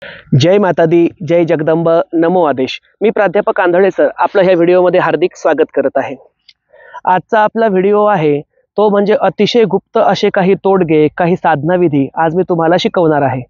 जय माता दी, जय जगदंब, नमो आदेश। मी प्राध्यापक आंधळे सर आपलं ह्या व्हिडिओमध्ये हार्दिक स्वागत करत आहे। आजचा आपला व्हिडिओ आहे तो म्हणजे अतिशय गुप्त असे काही तोडगे, काही साधना विधी आज मी तुम्हाला शिकवणार आहे।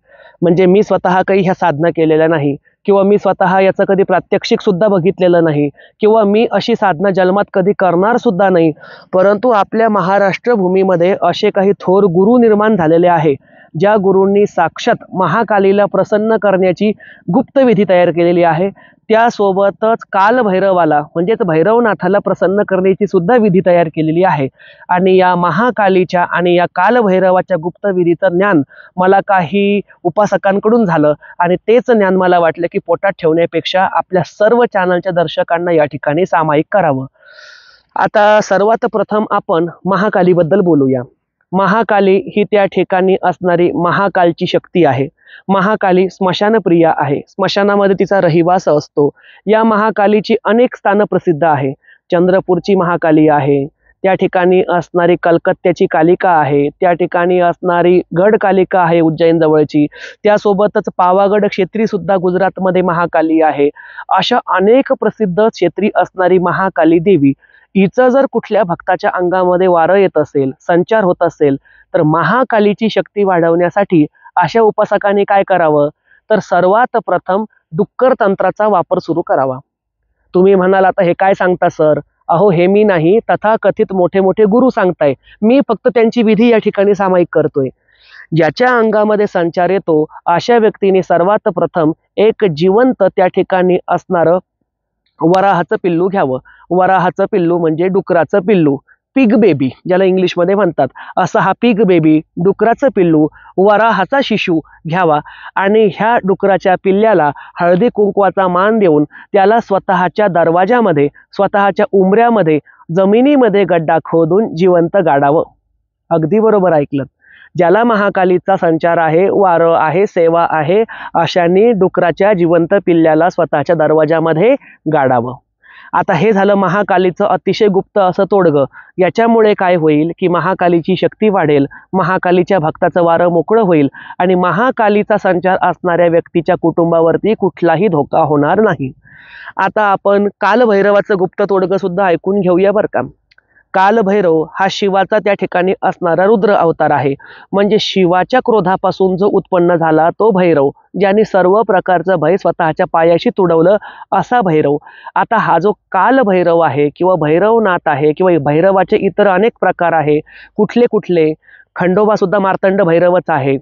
म्हणजे मी स्वतः काही ह्या साधना केलेल्या नाही किंवा मी स्वतः याचं कधी प्रात्यक्षिक सुद्धा बघितलेलं नाही किंवा मी अशी साधना जन्मात कधी करणार सुद्धा नाही, परंतु आपल्या महाराष्ट्र भूमीमध्ये असे काही थोर गुरु निर्माण झालेले आहे ज्या गुरूंनी साक्षात महाकालीला प्रसन्न करण्याची गुप्त विधी तयार केलेली आहे। त्यासोबतच कालभैरवाला म्हणजेच भैरवनाथाला प्रसन्न करण्याची सुद्धा विधी तयार केलेली आहे। आणि या महाकालीच्या आणि या कालभैरवाच्या गुप्त विधीचं ज्ञान मला काही उपासकांकडून झालं आणि तेच ज्ञान मला वाटलं की पोटात ठेवण्यापेक्षा आपल्या सर्व चॅनलच्या दर्शकांना या ठिकाणी सामायिक करावं। आता सर्वात प्रथम आपण महाकालीबद्दल बोलूया। महाकाली ही त्या ठिकाणी असणारी महाकालची शक्ती आहे। महाकाली स्मशानप्रिया आहे, स्मशानामध्ये तिचा रहिवास असतो। या महाकालीची अनेक स्थानं प्रसिद्ध आहे। चंद्रपूरची महाकाली आहे, त्या ठिकाणी असणारी कलकत्त्याची कालिका आहे, त्या ठिकाणी असणारी गड कालिका आहे उज्जैन जवळची, त्यासोबतच पावागड क्षेत्री सुद्धा गुजरातमध्ये महाकाली आहे। अशा अनेक प्रसिद्ध क्षेत्री असणारी महाकाली देवी हिचं जर कुठल्या भक्ताच्या अंगामध्ये वारं येत असेल, संचार होत असेल, तर महाकालीची शक्ती वाढवण्यासाठी अशा उपासकांनी काय करावं, तर सर्वात प्रथम डुक्कर तंत्राचा वापर सुरू करावा। तुम्ही म्हणाल आता हे काय सांगता सर, अहो हे मी नाही, तथाकथित मोठे मोठे गुरु सांगताय, मी फक्त त्यांची विधी या ठिकाणी सामायिक करतोय। ज्याच्या अंगामध्ये संचार येतो अशा व्यक्तीने सर्वात प्रथम एक जिवंत त्या ठिकाणी असणारं वराहाचं पिल्लू घ्यावं। वराहाचं पिल्लू म्हणजे डुकराचं पिल्लू, पिग बेबी ज्याला इंग्लिशमध्ये म्हणतात, असा हा पिग बेबी डुकराचं पिल्लू वराहाचा शिशू घ्यावा आणि ह्या डुकराच्या पिल्ल्याला हळदी कुंकवाचा मान देऊन त्याला स्वतःच्या दरवाजामध्ये, स्वतःच्या उंबऱ्यामध्ये, जमिनीमध्ये गड्डा खोदून जिवंत गाडावं। अगदी बरोबर ऐकलं, ज्याला महाकालीचा संचार आहे, वारं आहे, सेवा आहे, अशांनी डुकराच्या जिवंत पिल्ल्याला स्वतःच्या दरवाजामध्ये गाडावं। आता हे झालं महाकालीचं अतिशय गुप्त असं तोडगं। याच्यामुळे काय होईल की महाकालीची शक्ती वाढेल, महाकालीच्या भक्ताचं वारं मोकळं होईल आणि महाकालीचा संचार असणाऱ्या व्यक्तीच्या कुटुंबावरती कुठलाही धोका होणार नाही। आता आपण कालभैरवाचं गुप्त तोडगं सुद्धा ऐकून घेऊया बरं का। कालभैरव हा शिवाचा त्या ठिकाणी असणारा रुद्र अवतार आहे। म्हणजे शिवाच्या क्रोधापासून जो उत्पन्न झाला तो भैरव, ज्याने सर्व प्रकारचं भय स्वतःच्या पायाशी तुडवलं असा भैरव। आता हा जो कालभैरव आहे किंवा भैरवनाथ आहे किंवा भैरवाचे इतर अनेक प्रकार आहे, कुठले कुठले, खंडोबा सुद्धा मार्तंड भैरवच आहे,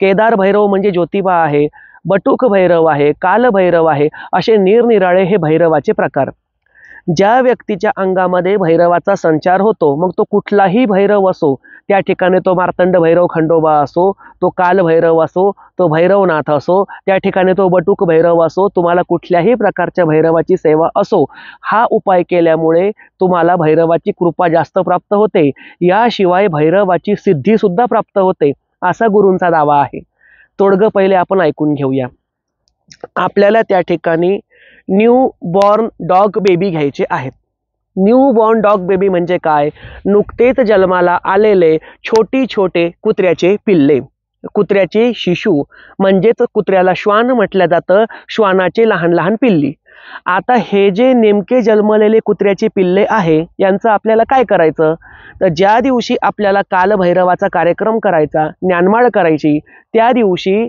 केदार भैरव म्हणजे ज्योतिबा आहे, बटुक भैरव आहे, कालभैरव आहे, असे निरनिराळे हे भैरवाचे प्रकार। ज्या व्यक्तीच्या अंगामध्ये भैरवाचा संचार होतो, मग तो कुठलाही भैरव असो, त्या ठिकाणी तो मार्तंड भैरव खंडोबा असो, तो कालभैरव असो, तो भैरवनाथ असो, त्या ठिकाणी तो बटुक भैरव असो, तुम्हाला कुठल्याही प्रकारच्या भैरवाची सेवा असो, हा उपाय केल्यामुळे तुम्हाला भैरवाची कृपा जास्त प्राप्त होते, याशिवाय भैरवाची सिद्धी सुद्धा प्राप्त होते, असा गुरूंचा दावा आहे। तोडगं पहिले आपण ऐकून घेऊया। आपल्याला त्या ठिकाणी न्यू बॉर्न डॉग बेबी घ्यायचे आहेत। न्यू बॉर्न डॉग बेबी म्हणजे काय, नुकतेच जन्माला आलेले छोटी छोटे कुत्र्याचे पिल्ले, कुत्र्याचे शिशू, म्हणजेच कुत्र्याला श्वान म्हटलं जातं, श्वानाचे लहान लहान पिल्ली। आता हे जे नेमके जन्मलेले कुत्र्याचे पिल्ले आहे यांचं आपल्याला काय करायचं, तर ज्या दिवशी आपल्याला कालभैरवाचा कार्यक्रम करायचा, ज्ञानमाळ करायची, त्या दिवशी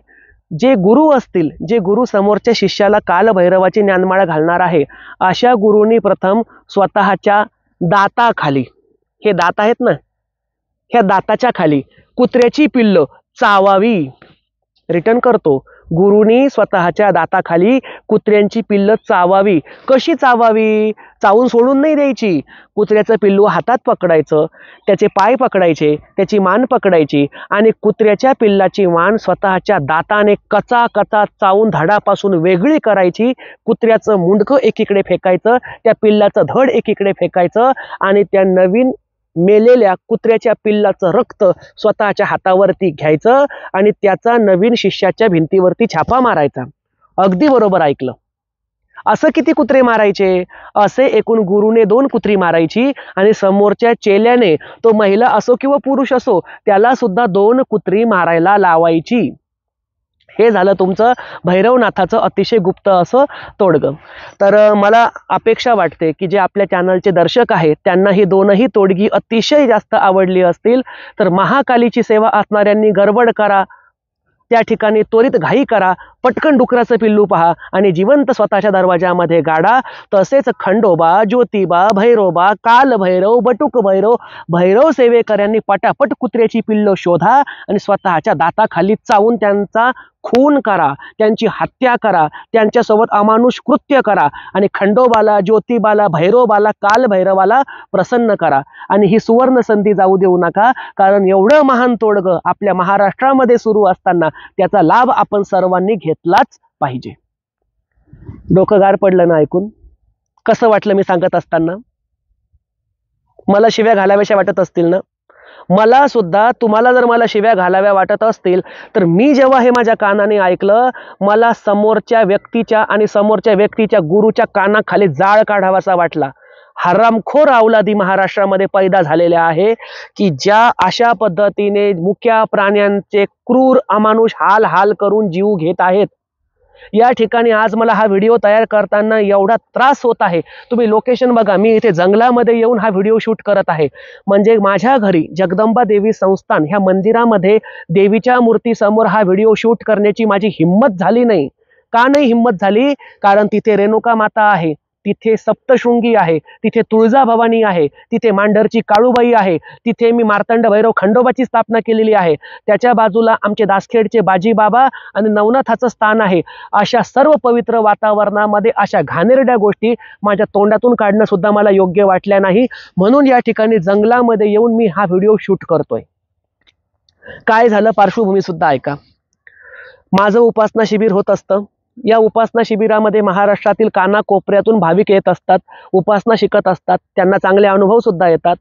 जे गुरु असतील, जे गुरु समोरच्या शिष्याला कालभैरवाची ज्ञानमाळ घालणार आहे, अशा गुरुंनी प्रथम स्वतःच्या दाताखाली, हे दात आहेत ना, ह्या दाताच्या खाली कुत्र्याची पिल्ल चावावी। रिटर्न करतो, गुरुनी स्वतःच्या दाताखाली कुत्र्यांची पिल्ल चावावी। कशी चावावी, चावून सोडून नाही द्यायची। कुत्र्याचं पिल्लू हातात पकडायचं, त्याचे पाय पकडायचे, त्याची मान पकडायची आणि कुत्र्याच्या पिल्लाची मान स्वतःच्या दाताने कचा कचा चावून धडापासून वेगळी करायची। कुत्र्याचं मुंडकं एकीकडे फेकायचं, त्या पिल्लाचं धड एकीकडे फेकायचं आणि त्या नवीन मेलेल्या कुत्र्याच्या पिल्लाचं रक्त स्वतःच्या हातावरती घ्यायचं आणि त्याचा नवीन शिष्याच्या भिंतीवरती छापा मारायचा। अगदी बरोबर ऐकलं। असं किती कुत्रे मारायचे, असे एकूण गुरुने 2 कुत्री मारायची आणि समोरच्या चेल्याने, तो महिला असो किंवा पुरुष असो, त्याला सुद्धा 2 कुत्री मारायला लावायची। हे झालं तुमचं भैरवनाथाचं अतिशय गुप्त असं तोडगं. तर मला अपेक्षा वाटते की जे आपल्या चॅनलचे दर्शक आहेत त्यांना ही दोनही तोडगी अतिशय जास्त आवडली असतील. तर महाकालीची सेवा असणाऱ्यांनी गडबड करा, त्या ठिकाणी त्वरित घाई करा, पटकन डुकराचं पिल्लू पहा आणि जिवंत स्वतःच्या दरवाजामध्ये गाडा. तसेच खंडोबा, ज्योतिबा, भैरोबा, काल भैरव, बटुक भैरव, भैरव सेवेकऱ्यांनी पटापट कुत्र्याची पिल्लं शोधा आणि स्वतःच्या दाताखाली चावून त्यांचा खून करा, त्यांची हत्या करा, त्यांच्यासोबत अमानुष कृत्य करा आणि खंडोबाला, ज्योतिबाला, भैरोबाला, काल भैरवाला प्रसन्न करा. आणि ही सुवर्ण संधी जाऊ देऊ नका, कारण एवढं महान तोडगं आपल्या महाराष्ट्रामध्ये सुरू असताना त्याचा लाभ आपण सर्वांनी घेतलाच पाहिजे. डोकं गार पडलं ना ऐकून? कसं वाटलं मी सांगत असताना? मला शिव्या घालाव्याशा वाटत असतील ना? मला सुद्धा, तुम्हाला जर मला शिव्या घालाव्या वाटत असतील तर मी जेव्हा हे माझ्या कानाने ऐकलं, मला समोरच्या व्यक्तीच्या आणि समोरच्या व्यक्तीच्या गुरुच्या कानाखाली जाळ काढावासा वाटला. हरामखोर अवलादी महाराष्ट्रामध्ये पैदा झालेल्या आहे की ज्या अशा पद्धतीने मुक्या प्राण्यांचे क्रूर अमानुष हाल हाल करून जीव घेत आहेत. या ठिकाणी आज मला हा व्हिडिओ तयार करताना एवढा त्रास होत आहे. तुम्ही लोकेशन बघा, मी इथे जंगलामध्ये येऊन हा व्हिडिओ शूट करत आहे. म्हणजे माझ्या घरी जगदंबा देवी संस्थान ह्या मंदिरामध्ये देवीच्या मूर्तीसमोर हा व्हिडिओ शूट करण्याची माझी हिंमत झाली नाही. का नाही हिंमत झाली? कारण तिथे रेणुका माता आहे, तिथे सप्तशृंगी आहे, तिथे तुळजाभवानी आहे, तिथे मांढरची काळूबाई आहे, तिथे मी मार्तंड भैरव खंडोबाची स्थापना केलेली आहे, त्याच्या बाजूला आमचे दासखेडचे बाजी बाबा आणि नवनाथाचं स्थान आहे. अशा सर्व पवित्र वातावरणामध्ये अशा घाणेरड्या गोष्टी माझ्या तोंडातून काढणं सुद्धा मला योग्य वाटल्या नाही. म्हणून या ठिकाणी जंगलामध्ये येऊन मी हा व्हिडिओ शूट करतोय. काय झालं पार्श्वभूमी सुद्धा ऐका. माझं उपासना शिबिर होत असतं. या उपासना शिबिरामध्ये महाराष्ट्रातील कानाकोपऱ्यातून भाविक येत असतात, उपासना शिकत असतात, त्यांना चांगले अनुभव सुद्धा येतात.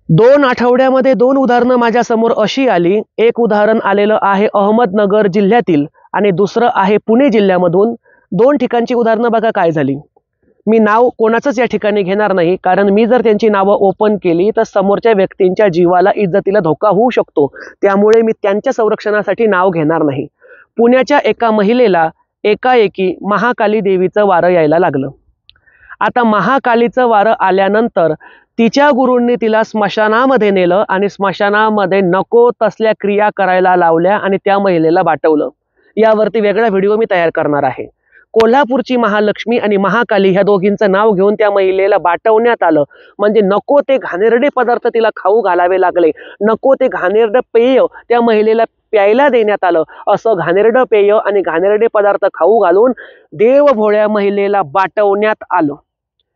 2 आठवड्यामध्ये 2 उदाहरणं माझ्या समोर अशी आली. एक उदाहरण आलेलं आहे अहमदनगर जिल्ह्यातील आणि दुसरं आहे पुणे जिल्ह्यामधून. 2 ठिकाणची उदाहरणं बघा काय झाली. मी नाव कोणाचंच या ठिकाणी घेणार नाही, कारण मी जर त्यांची नावं ओपन केली तर समोरच्या व्यक्तींच्या जीवाला, इज्जतीला धोका होऊ शकतो. त्यामुळे मी त्यांच्या संरक्षणासाठी नाव घेणार नाही. पुण्याच्या एका महिलेला एकाएकी महाकाली देवीचं वारं यायला लागलं. आता महाकालीचं वारं आल्यानंतर तिच्या गुरूंनी तिला स्मशानामध्ये नेलं आणि स्मशानामध्ये नको तसल्या क्रिया करायला लावल्या आणि त्या महिलेला बाटवलं. यावरती वेगळा व्हिडिओ मी तयार करणार आहे. कोल्हापूरची महालक्ष्मी आणि महाकाली ह्या दोघींचं नाव घेऊन त्या महिलेला बाटवण्यात आलं. म्हणजे नको ते घाणेरडे पदार्थ तिला खाऊ घालावे लागले, नको ते घाणेरडं पेय त्या महिलेला प्यायला देण्यात आलं. असं घाणेरडं पेय आणि घाणेरडे पदार्थ खाऊ घालून देवभोळ्या महिलेला बाटवण्यात आलं.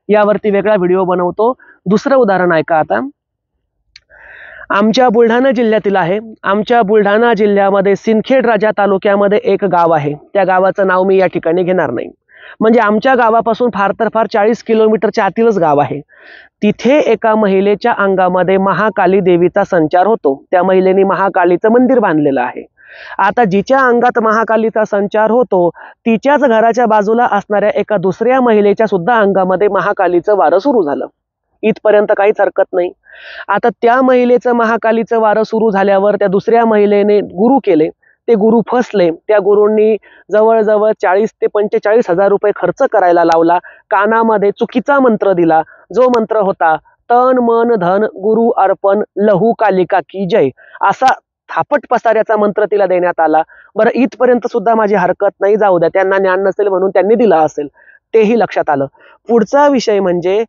यावरती वेगळा व्हिडिओ बनवतो. दुसरं उदाहरण ऐका आता. आमच्या बुलढाणा जिल्ह्यातील आहे. आमच्या बुलढाणा जिल्ह्यामध्ये सिंदखेड राजा तालुक्यामध्ये एक गाव आहे. त्या गावाचं नाव मी या ठिकाणी घेणार नाही. म्हणजे आमच्या गावापासून फार तर फार 40 किलोमीटरच्या आतीलच गाव आहे. तिथे एका महिलेच्या अंगामध्ये महाकाली देवीचा संचार होतो. त्या महिलेने महाकालीचं मंदिर बांधलेलं आहे. आता जिच्या अंगात महाकालीचा संचार होतो तिच्याच घराच्या बाजूला असणाऱ्या एका दुसऱ्या महिलेच्या सुद्धा अंगामध्ये महाकालीचं वारं सुरू झालं. इथपर्यंत काहीच हरकत नाही. आता त्या महिलेचं महाकालीचं वारं सुरू झाल्यावर त्या दुसऱ्या महिलेने गुरु केले. ते गुरु फसले. त्या गुरूंनी जवळजवळ 40 ते 45 हजार रुपये खर्च करायला लावला. कानामध्ये चुकीचा मंत्र दिला. जो मंत्र होता तन मन धन गुरु अर्पण लहू कालिका की जय, असा थापट पसाऱ्याचा मंत्र तिला देण्यात आला. बरं, इथपर्यंत सुद्धा माझी हरकत नाही, जाऊ द्या, त्यांना ज्ञान नसेल म्हणून त्यांनी दिला असेल, तेही लक्षात आलं. पुढचा विषय म्हणजे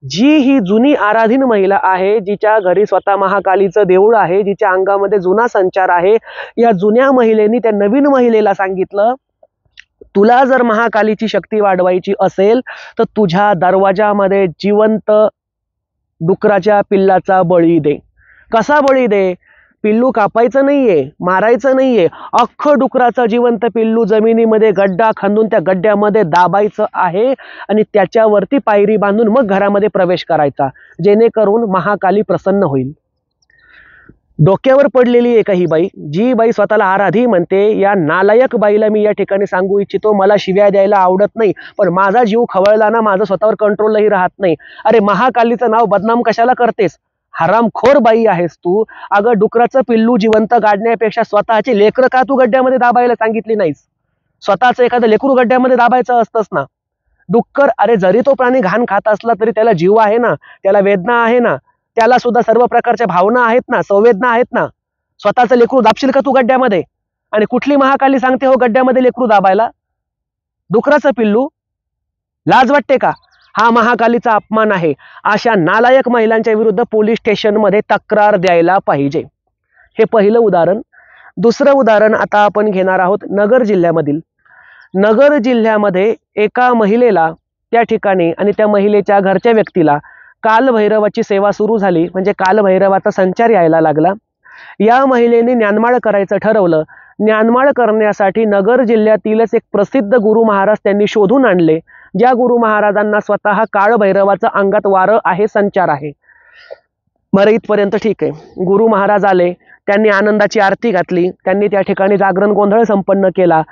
जी ही जुनी आराधीन महिला आहे, जिच्या घरी स्वतः महाकालीचं देऊळ आहे, जिच्या अंगामध्ये जुना संचार आहे, या जुन्या महिलेनी त्या नवीन महिलेला सांगितलं, तुला जर महाकालीची शक्ती वाढवायची असेल तर तुझ्या दरवाजामध्ये जिवंत डुकराच्या पिल्लाचा बळी दे. कसा बळी दे? पिल्लू कापायचं नाहीये, मारायचं नाहीये, अख्खं डुकराचं जिवंत पिल्लू जमिनीमध्ये गड्डा खांदून त्या गड्ड्यामध्ये दाबायचं आहे आणि त्याच्यावरती पायरी बांधून मग घरामध्ये प्रवेश करायचा, जेणेकरून महाकाली प्रसन्न होईल. डोक्यावर पडलेली आहे ही बाई, जी बाई स्वतःला आराधी म्हणते. या नालायक बाईला मी या ठिकाणी सांगू इच्छितो, मला शिव्या द्यायला आवडत नाही, पण माझा जीव खवळला ना, माझं स्वतःवर कंट्रोलही राहत नाही. अरे महाकालीचं नाव बदनाम कशाला करतेस? हरामखोर बाई आहेस तू. अगं डुकराचं पिल्लू जिवंत गाडण्यापेक्षा स्वतःची लेकरं का तू गड्ड्यामध्ये दाबायला सांगितली नाहीस? स्वतःच एखादं लेकरू गड्ड्यामध्ये दाबायचं असतंच ना. डुक्कर, अरे जरी तो प्राणी घाण खात असला तरी त्याला जीव आहे ना, त्याला वेदना आहे ना, त्याला सुद्धा सर्व प्रकारच्या भावना आहेत ना, संवेदना आहेत ना. स्वतःचं लेकरू दाबशील का तू गड्ड्यामध्ये? आणि कुठली महाकाली सांगते हो गड्ड्यामध्ये लेकरू दाबायला? डुकराचं पिल्लू, लाज वाटते का? हा महाकालीचा अपमान आहे. अशा नालायक महिलांच्या विरुद्ध पोलीस स्टेशनमध्ये तक्रार द्यायला पाहिजे. हे पहिलं उदाहरण. दुसरं उदाहरण आता आपण घेणार आहोत नगर जिल्ह्यामधील. नगर जिल्ह्यामध्ये एका महिलेला त्या ठिकाणी आणि त्या महिलेच्या घरच्या व्यक्तीला कालभैरवाची सेवा सुरू झाली, म्हणजे कालभैरवाचा संचार यायला लागला. या महिलेने ज्ञानमाळ करायचं ठरवलं. ज्ञानमाळ करण्यासाठी नगर जिल्ह्यातीलच एक प्रसिद्ध गुरु महाराज त्यांनी शोधून आणले, ज्या गुरु महाराजांना स्वतः काळभैरवाचं अंगात वारं आहे, संचार आहे. बरं, इथपर्यंत ठीक आहे. गुरु महाराज आले, त्यांनी आनंदाची आरती घातली, त्यांनी त्या ठिकाणी जागरण गोंधळ संपन्न केला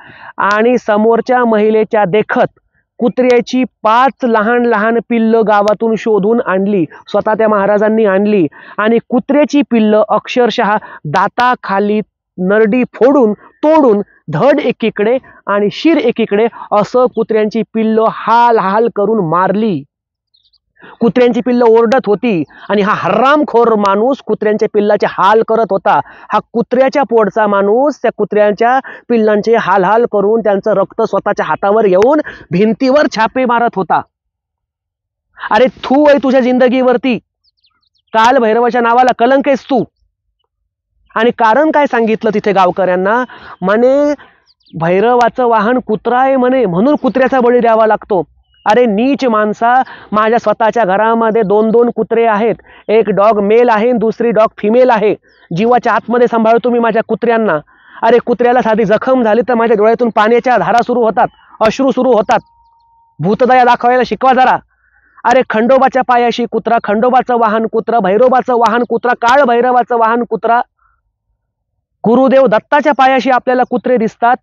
आणि समोरच्या महिलेच्या देखत कुत्र्याची 5 लहान लहान पिल्लं गावातून शोधून आणली. स्वतः त्या महाराजांनी आणली आणि कुत्र्याची पिल्लं अक्षरशः दाताखाली नरडी फोडून तोडून धड एकीकडे आणि शिर एकीकडे असं कुत्र्यांची पिल्लं हाल हाल करून मारली. कुत्र्यांची पिल्लं ओरडत होती आणि हा हरामखोर माणूस कुत्र्यांच्या पिल्लाचे हाल करत होता. हा कुत्र्याच्या पोटचा माणूस त्या कुत्र्यांच्या पिल्लांचे हाल हाल करून त्यांचं रक्त स्वतःच्या हातावर येऊन भिंतीवर छापे मारत होता. अरे थू आहे तुझ्या जिंदगीवरती. काल भैरवाच्या नावाला कलंक आहेस तू. आणि कारण काय सांगितलं तिथे गावकऱ्यांना? म्हणे भैरवाचं वाहन कुत्रा आहे म्हणे, म्हणून कुत्र्याचा बळी द्यावा लागतो. अरे नीच माणसा, माझ्या स्वतःच्या घरामध्ये 2-2 कुत्रे आहेत. एक डॉग मेल आहे आणि दुसरी डॉग फिमेल आहे. जीवाच्या आतमध्ये सांभाळतो मी माझ्या कुत्र्यांना. अरे कुत्र्याला साधी जखम झाली तर माझ्या डोळ्यातून पाण्याच्या धारा सुरू होतात, अश्रू सुरू होतात. भूतदया दाखवायला शिकवा जरा. अरे खंडोबाच्या पायाशी कुत्रा, खंडोबाचं वाहन कुत्रा, भैरोबाचं वाहन कुत्रा, काळ भैरवाचं वाहन कुत्रा. गुरुदेव दत्ताच्या पायाशी आपल्याला कुत्रे दिसतात.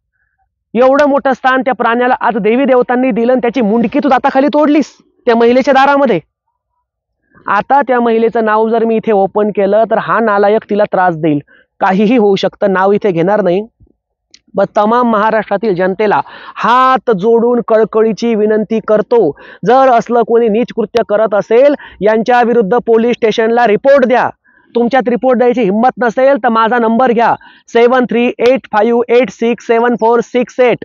एवढं मोठं स्थान त्या प्राण्याला आज देवी देवतांनी दिलं आणि त्याची मुंडकी तू दाताखाली तोडलीस त्या महिलेच्या दारामध्ये. आता त्या महिलेचं नाव जर मी इथे ओपन केलं तर हा नालायक तिला त्रास देईल. काहीही होऊ शकतं, नाव इथे घेणार नाही. पण तमाम महाराष्ट्रातील जनतेला हात जोडून कळकळीची विनंती करतो, जर असलं कोणी नीच कृत्य करत असेल यांच्या विरुद्ध पोलीस स्टेशनला रिपोर्ट द्या. तुमच्यात रिपोर्ट द्यायची हिंमत नसेल तर माझा नंबर घ्या, 7385867468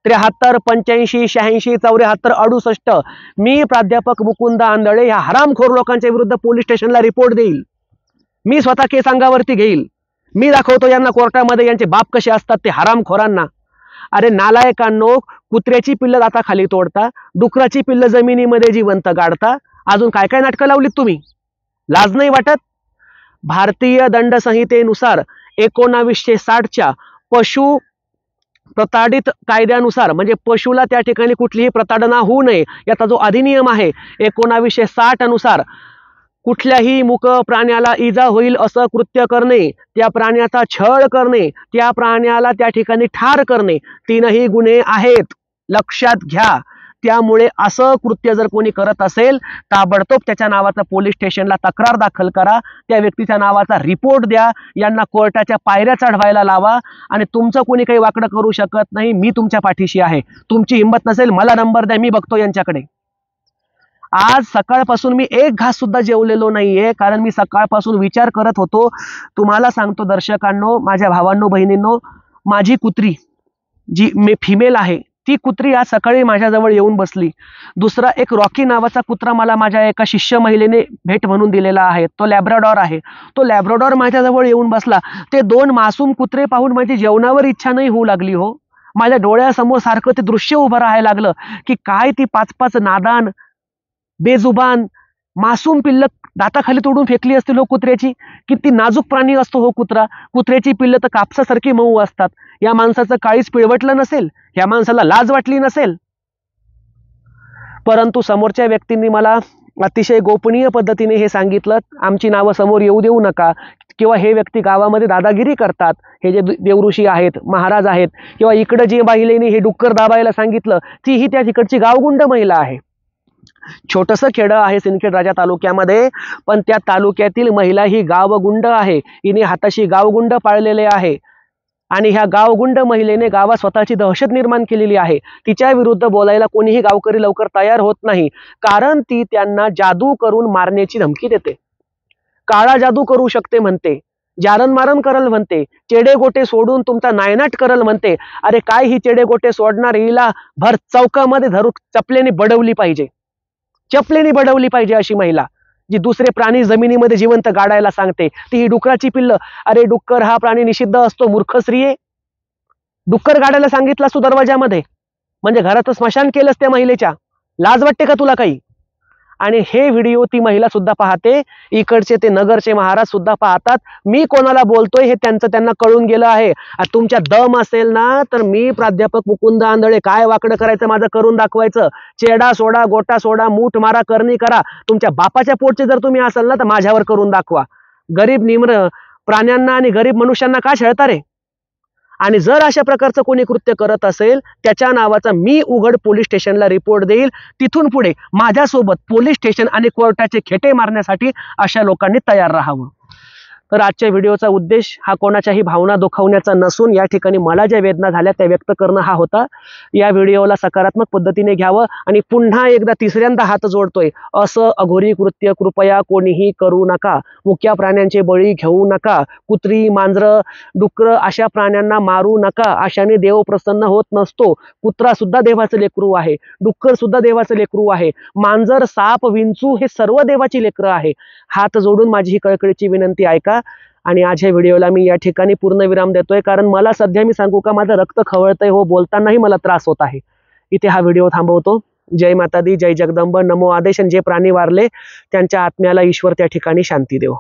73 85 86 74 68. मी प्राध्यापक मुकुंद आंधळे ह्या हरामखोर लोकांच्या विरुद्ध पोलीस स्टेशनला रिपोर्ट देईल. मी स्वतः केस अंगावरती घेईल. मी दाखवतो यांना कोर्टामध्ये यांचे बाप कसे असतात ते हरामखोरांना. अरे नालायकांनो, कुत्र्याची पिल्लं दाताखाली तोडता, डुकराची पिल्लं जमिनीमध्ये जिवंत गाडता, अजून काय काय नाटकं लावलीत तुम्ही? लाज नाही वाटत? भारतीय दंड संहितेनुसार 1960च्या पशु प्रताडित कायद्यानुसार, म्हणजे पशुला त्या ठिकाणी कुठलीही प्रताडना होऊ नये याचा जो अधिनियम आहे 1960 अनुसार, कुठल्याही मूक प्राण्याला इजा होईल असं कृत्य करणे, त्या प्राण्याचा छळ करणे, त्या प्राण्याला त्या ठिकाणी ठार करणे, 3ही गुन्हे आहेत, लक्षात घ्या. त्यामुळे असं कृत्य जर कोणी करत असेल ताबडतोब त्याच्या नावाचा पोलीस स्टेशनला तक्रार दाखल करा, त्या व्यक्तीच्या नावाचा रिपोर्ट द्या, यांना कोर्टाच्या पायऱ्या चढवायला लावा. आणि तुमचं कोणी काही वाकडं करू शकत नाही, मी तुमच्या पाठीशी आहे. तुमची हिंमत नसेल मला नंबर द्या, मी बघतो यांच्याकडे. आज सकाळपासून मी एक घास सुद्धा जेवलेलो नाहीये, कारण मी सकाळपासून विचार करत होतो. तुम्हाला सांगतो दर्शकांनो, माझ्या भावांनो बहिणींनो, माझी कुत्री जी फिमेल आहे ती कुत्री आज सकाळी माझ्याजवळ येऊन बसली. दुसरा एक रॉकी नावाचा कुत्रा मला माझ्या एका शिष्य महिलेने भेट म्हणून दिलेला आहे, तो लॅब्राडॉर आहे. तो लॅब्राडॉर माझ्याजवळ येऊन बसला. ते 2 मासूम कुत्रे पाहून माझी जेवणावर इच्छा नाही होऊ लागली हो. माझ्या डोळ्यासमोर सारखं ते दृश्य उभं राहायला लागलं की काय ती 5-5 नादान बेजुबान मासूम पिल्ल दाताखाली तोडून फेकली असतील हो कुत्र्याची. किती नाजूक प्राणी असतो हो कुत्रा. कुत्र्याची पिल्ल तर कापसासारखी मऊ असतात. या माणसाचं काळीच पिळवटलं नसेल, या माणसाला लाज वाटली नसेल. परंतु समोरच्या व्यक्तींनी मला अतिशय गोपनीय पद्धतीने हे सांगितलं, आमची नावं समोर येऊ देऊ नका, किंवा हे व्यक्ती गावामध्ये दादागिरी करतात, हे जे देवऋषी आहेत, महाराज आहेत, किंवा इकडं जी महिलेने हे डुक्कर दाबायला सांगितलं तीही त्या तिकडची गावगुंड महिला आहे. छोटंसं खेडं आहे सिंदखेड राजा तालुक्यामध्ये, पण त्या तालुक्यातील महिला ही गावगुंड आहे. हिने हाताशी गावगुंड पाळलेले आहे आणि ह्या गावगुंड महिलेने गावात स्वतःची दहशत निर्माण केलेली आहे. तिच्या विरुद्ध बोलायला कोणीही गावकरी लवकर तयार होत नाही, कारण ती त्यांना जादू करून मारण्याची धमकी देते. काळा जादू करू शकते म्हणते, जारण मारण करल म्हणते, चेडे गोटे सोडून तुमचा नायनाट करल म्हणते. अरे काय ही चेडे गोटे सोडणार? हिला भर चौकामध्ये धरून चपलेने बडवली पाहिजे, चपलेने बडवली पाहिजे अशी महिला जी दुसरे प्राणी जमिनीमध्ये जिवंत गाडायला सांगते. ती ही डुकराची पिल्ल. अरे डुक्कर हा प्राणी निषिद्ध असतो, मूर्ख स्त्रिये. डुक्कर गाडायला सांगितलास तू दरवाजामध्ये, म्हणजे घरात स्मशान केलंस त्या महिलेच्या. लाज वाटते का तुला काही? आणि हे व्हिडिओ ती महिला सुद्धा पाहते, इकडचे ते नगरचे महाराज सुद्धा पाहतात. मी कोणाला बोलतोय हे त्यांना कळून गेलं आहे. तुमच्या दम असेल ना तर मी प्राध्यापक मुकुंद आंधळे काय वाकडं करायचं माझं करून दाखवायचं. चेडा सोडा, गोटा सोडा, मूठ मारा, करणी करा. तुमच्या बापाच्या पोटचे जर तुम्ही असाल ना तर माझ्यावर करून दाखवा. गरीब निम्र प्राण्यांना आणि गरीब मनुष्यांना का छळता रे? आणि जर अशा प्रकारचं कोणी कृत्य करत असेल त्याच्या नावाचा मी उघड पोलीस स्टेशनला रिपोर्ट देईल. तिथून पुढे माझ्यासोबत पोलीस स्टेशन आणि कोर्टाचे खेटे मारण्यासाठी अशा लोकांनी तयार राहावं. तर आजच्या व्हिडिओचा उद्देश हा कोणाच्याही भावना दुखावण्याचा नसून या ठिकाणी मला ज्या वेदना झाल्या त्या व्यक्त करणं हा होता. या व्हिडिओला सकारात्मक पद्धतीने घ्यावं आणि पुन्हा एकदा तिसऱ्यांदा हात जोडतोय, असं अघोरी कृत्य कृपया कोणीही करू नका. मुक्या प्राण्यांचे बळी घेऊ नका. कुत्री, मांजरं, डुकर अशा प्राण्यांना मारू नका. अशाने देव प्रसन्न होत नसतो. कुत्रा सुद्धा देवाचं लेकरू आहे, डुक्कर सुद्धा देवाचं लेकरू आहे, मांजर, साप, विंचू हे सर्व देवाची लेकरं आहे. हात जोडून माझी ही कळकळीची विनंती ऐका. आणि आज ह्या व्हिडिओला मी या ठिकाणी पूर्णविराम देतोय, कारण मला सध्या मी सांगू का माझं रक्त खवळतंय हो, बोलतानाही मला त्रास होत आहे. इथे हा व्हिडिओ थांबवतो. जय माता दी, जय जगदंब, नमो आदेश. आणि जे प्राणी वारले त्यांच्या आत्म्याला ईश्वर त्या ठिकाणी शांती देव.